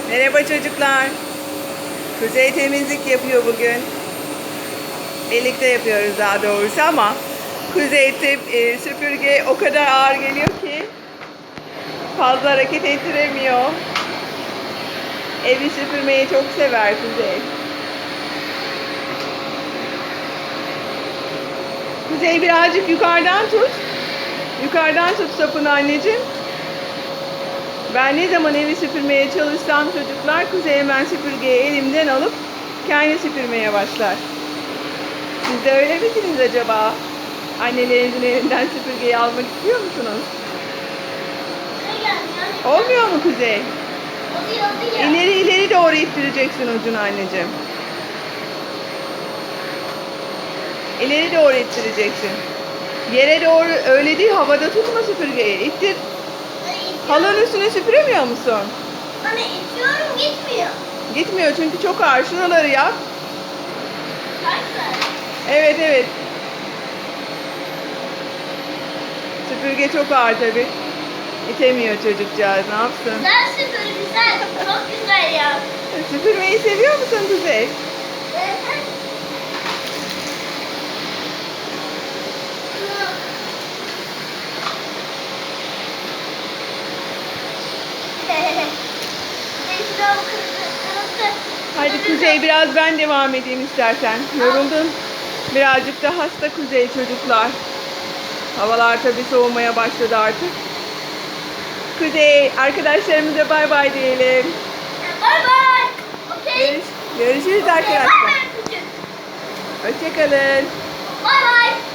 Merhaba çocuklar. Kuzey temizlik yapıyor bugün. Birlikte yapıyoruz daha doğrusu ama Kuzey süpürge o kadar ağır geliyor ki fazla hareket ettiremiyor. Evi süpürmeyi çok sever Kuzey. Kuzey birazcık yukarıdan tut. Yukarıdan tut sapını anneciğim. Ben ne zaman evi süpürmeye çalışsam çocuklar Kuzey hemen süpürgeyi elimden alıp kendi süpürmeye başlar. Siz de öyle misiniz acaba? Annelerinizin elinden süpürgeyi almak istiyor musunuz? Olmuyor mu Kuzey? Oluyor. İleri doğru ittireceksin ucunu anneciğim. İleri doğru ittireceksin. Yere doğru öyle değil, havada tutma süpürgeyi. İttir. Halının üstüne süpüremiyor musun? Anne itiyorum gitmiyor. Gitmiyor çünkü çok ağır. Şuraları yap. Kaçlar? Evet. Süpürge çok ağır tabi. İtemiyor çocukcağız. Ne yapsın? Güzel süpür güzel. Çok güzel ya. Süpürmeyi seviyor musun Kuzey? Hadi Kuzey biraz ben devam edeyim istersen. Yoruldun. Birazcık da hasta Kuzey çocuklar. Havalar tabi soğumaya başladı artık. Kuzey arkadaşlarımıza bay bay diyelim. Bay bay. Okey. Görüşürüz arkadaşlar. Hoşçakalın. Bay bay.